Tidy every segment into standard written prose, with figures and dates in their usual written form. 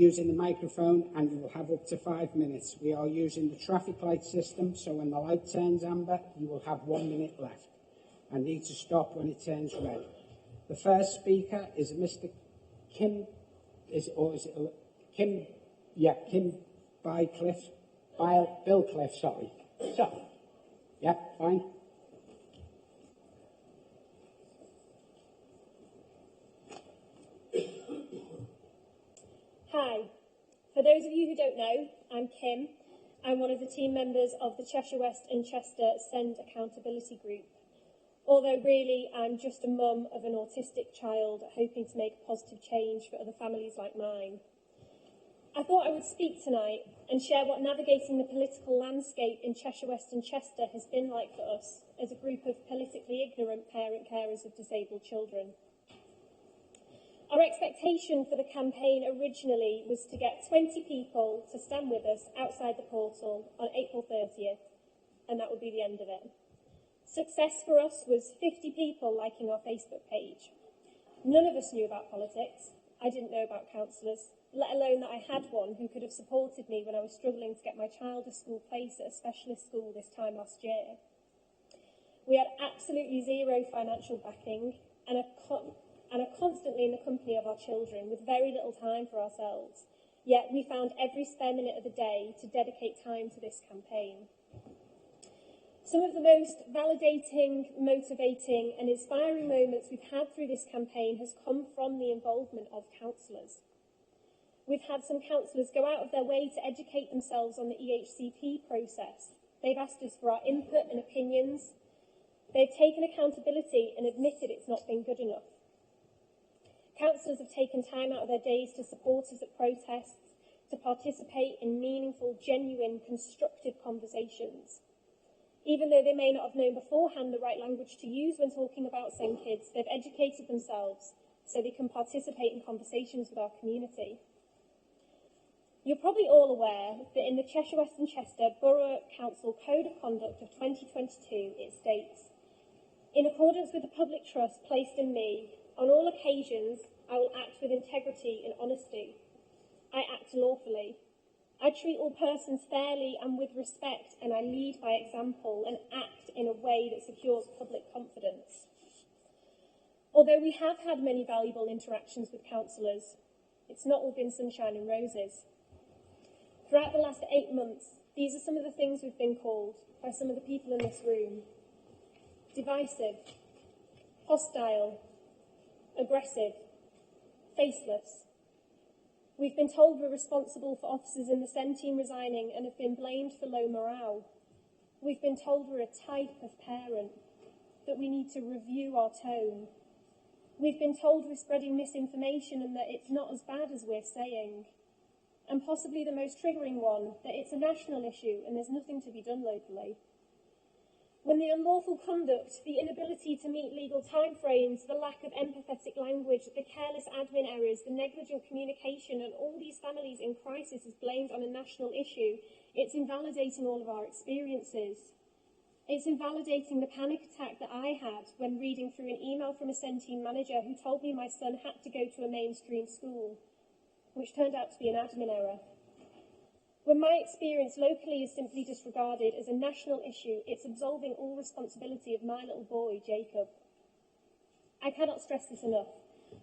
using the microphone, and you will have up to 5 minutes. We are using the traffic light system, so when the light turns amber, you will have 1 minute left and need to stop when it turns red. The first speaker is Mr. Kim Bill Cliff, sorry. So, yeah, fine. Hi. For those of you who don't know, I'm Kim. I'm one of the team members of the Cheshire West and Chester Send Accountability Group. Although really, I'm just a mum of an autistic child hoping to make a positive change for other families like mine. I thought I would speak tonight and share what navigating the political landscape in Cheshire West and Chester has been like for us as a group of politically ignorant parent carers of disabled children. Our expectation for the campaign originally was to get 20 people to stand with us outside the portal on April 30th, and that would be the end of it. Success for us was 50 people liking our Facebook page. None of us knew about politics. I didn't know about councillors, let alone that I had one who could have supported me when I was struggling to get my child a school place at a specialist school this time last year. We had absolutely zero financial backing and are constantly in the company of our children with very little time for ourselves, yet we found every spare minute of the day to dedicate time to this campaign. Some of the most validating, motivating and inspiring moments we've had through this campaign has come from the involvement of councillors. We've had some councillors go out of their way to educate themselves on the EHCP process. They've asked us for our input and opinions. They've taken accountability and admitted it's not been good enough. Councillors have taken time out of their days to support us at protests, to participate in meaningful, genuine, constructive conversations. Even though they may not have known beforehand the right language to use when talking about Send Kids, they've educated themselves so they can participate in conversations with our community. You're probably all aware that in the Cheshire West and Chester Borough Council Code of Conduct of 2022, it states, "In accordance with the public trust placed in me, on all occasions I will act with integrity and honesty. I act lawfully. I treat all persons fairly and with respect, and I lead by example and act in a way that secures public confidence." Although we have had many valuable interactions with councillors, it's not all been sunshine and roses. Throughout the last 8 months, these are some of the things we've been called by some of the people in this room: divisive, hostile, aggressive, faceless. We've been told we're responsible for officers in the Send team resigning and have been blamed for low morale. We've been told we're a type of parent, that we need to review our tone. We've been told we're spreading misinformation and that it's not as bad as we're saying. And possibly the most triggering one, that it's a national issue and there's nothing to be done locally. When the unlawful conduct, the inability to meet legal timeframes, the lack of empathetic language, the careless admin errors, the negligent communication, and all these families in crisis is blamed on a national issue, it's invalidating all of our experiences. It's invalidating the panic attack that I had when reading through an email from a Send team manager who told me my son had to go to a mainstream school, which turned out to be an admin error. When my experience locally is simply disregarded as a national issue, it's absolving all responsibility of my little boy, Jacob. I cannot stress this enough.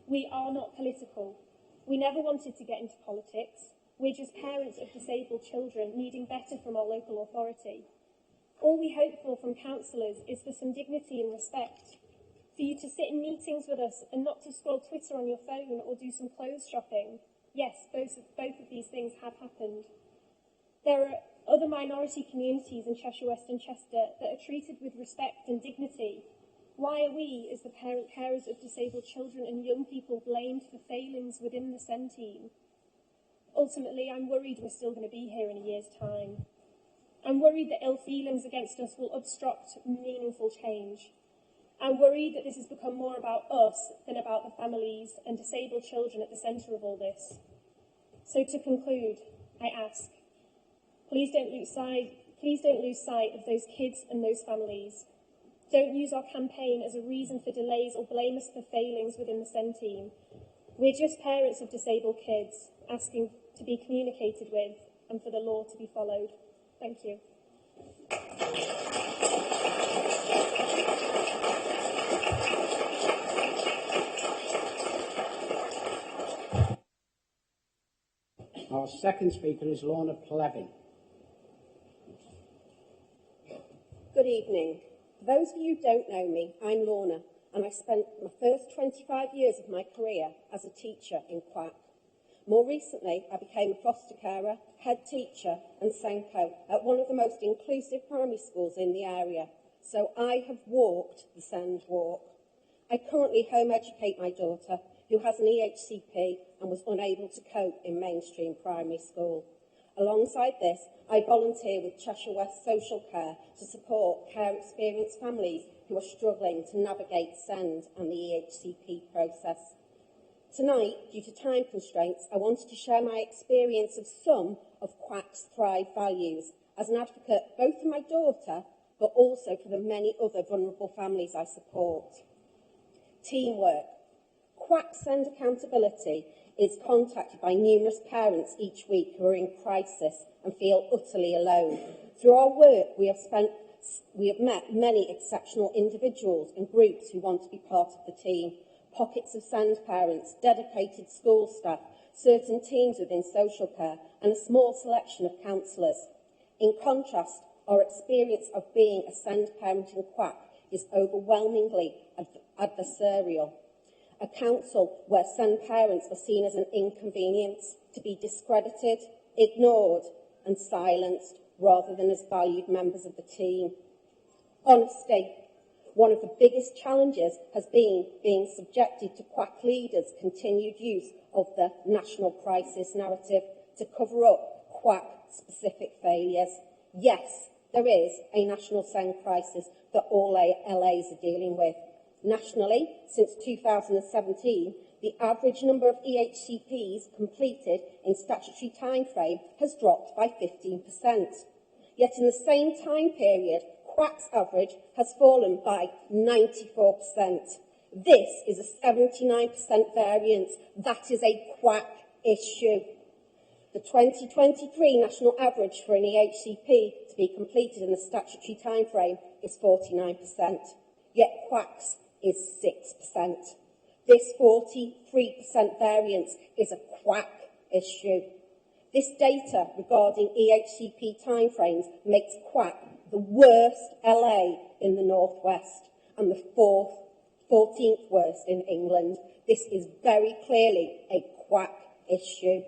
We are not political. We never wanted to get into politics. We're just parents of disabled children needing better from our local authority. All we hope for from councillors is for some dignity and respect, for you to sit in meetings with us and not to scroll Twitter on your phone or do some clothes shopping. Yes, both of these things have happened. There are other minority communities in Cheshire West and Chester that are treated with respect and dignity. Why are we, as the parent carers of disabled children and young people, blamed for failings within the Send team? Ultimately, I'm worried we're still going to be here in a year's time. I'm worried that ill feelings against us will obstruct meaningful change. I'm worried that this has become more about us than about the families and disabled children at the centre of all this. So to conclude, I ask, please don't lose sight of those kids and those families. Don't use our campaign as a reason for delays or blame us for failings within the Send team. We're just parents of disabled kids asking to be communicated with and for the law to be followed. Thank you. Our second speaker is Lorna. Good evening. For those of you who don't know me, I'm Lorna, and I spent my first 25 years of my career as a teacher in CWAC. More recently, I became a foster carer, head teacher and Senko at one of the most inclusive primary schools in the area, so I have walked the Send Walk. I currently home educate my daughter, who has an EHCP and was unable to cope in mainstream primary school. Alongside this, I volunteer with Cheshire West Social Care to support care experienced families who are struggling to navigate SEND and the EHCP process. Tonight, due to time constraints, I wanted to share my experience of some of CWAC's Thrive values as an advocate both for my daughter but also for the many other vulnerable families I support. Teamwork. CWAC SEND accountability is contacted by numerous parents each week who are in crisis and feel utterly alone. Through our work, we have met many exceptional individuals and groups who want to be part of the team. Pockets of SEND parents, dedicated school staff, certain teams within social care, and a small selection of councillors. In contrast, our experience of being a SEND parent in CWAC is overwhelmingly adversarial. A council where SEND parents are seen as an inconvenience, to be discredited, ignored and silenced, rather than as valued members of the team. Honesty. One of the biggest challenges has been being subjected to CWAC leaders' continued use of the national crisis narrative to cover up CWAC-specific failures. Yes, there is a national SEND crisis that all LAs are dealing with. Nationally, since 2017, the average number of EHCPs completed in statutory timeframe has dropped by 15%. Yet in the same time period, CWAC's average has fallen by 94%. This is a 79% variance. That is a CWAC issue. The 2023 national average for an EHCP to be completed in the statutory timeframe is 49%, yet CWAC's is 6%. This 43% variance is a CWAC issue. This data regarding EHCP timeframes makes CWAC the worst LA in the North West and the 14th worst in England. This is very clearly a CWAC issue.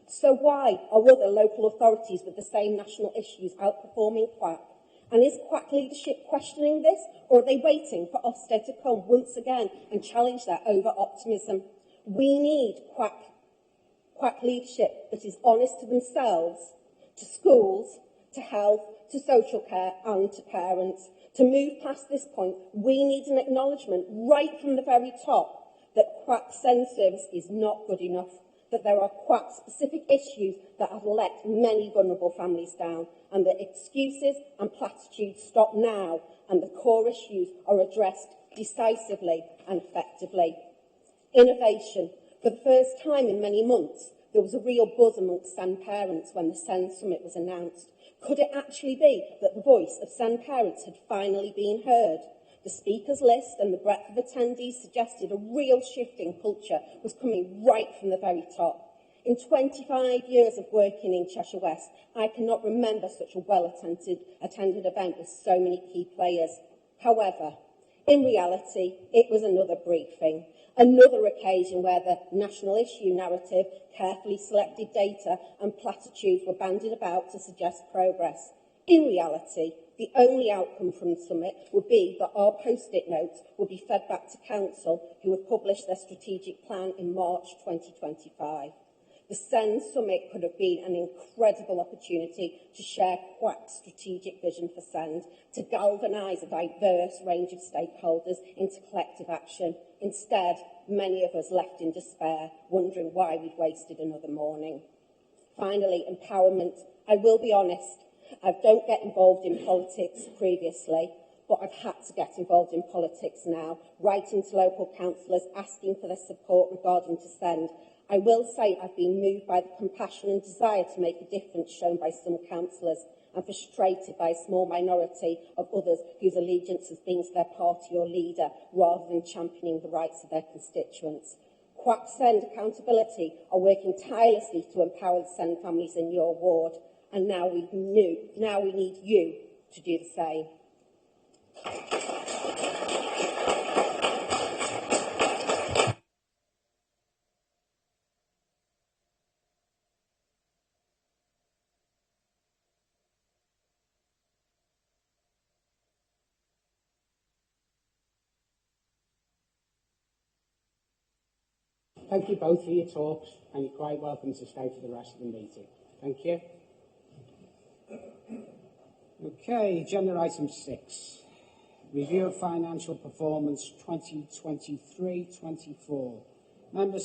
So why are other local authorities with the same national issues outperforming CWAC? And is CWAC leadership questioning this, or are they waiting for Ofsted to come once again and challenge their over-optimism? We need CWAC leadership that is honest to themselves, to schools, to health, to social care and to parents. To move past this point, we need an acknowledgement right from the very top that CWAC SEND service is not good enough, that there are CWAC-specific issues that have let many vulnerable families down, and that excuses and platitudes stop now, and the core issues are addressed decisively and effectively. Innovation. For the first time in many months, there was a real buzz amongst SEND parents when the SEND Summit was announced. Could it actually be that the voice of SEND parents had finally been heard? The speakers list and the breadth of attendees suggested a real shift in culture was coming right from the very top. In 25 years of working in Cheshire West, I cannot remember such a well-attended event with so many key players. However, in reality, it was another briefing, another occasion where the national issue narrative, carefully selected data and platitudes were bandied about to suggest progress. In reality, the only outcome from the summit would be that our post-it notes would be fed back to Council, who would publish their strategic plan in March 2025. The SEND Summit could have been an incredible opportunity to share CWAC's strategic vision for SEND, to galvanise a diverse range of stakeholders into collective action. Instead, many of us left in despair, wondering why we'd wasted another morning. Finally, empowerment. I will be honest, I don't get involved in politics previously, but I've had to get involved in politics now, writing to local councillors, asking for their support regarding to SEND. I will say I've been moved by the compassion and desire to make a difference shown by some councillors and frustrated by a small minority of others whose allegiance has been to their party or leader rather than championing the rights of their constituents. CWAC Send Accountability are working tirelessly to empower the Send families in your ward, and now we need you to do the same. Thank you both for your talks, and you're quite welcome to stay for the rest of the meeting. Thank you. Okay, agenda item 6. Review of financial performance 2023-24. Members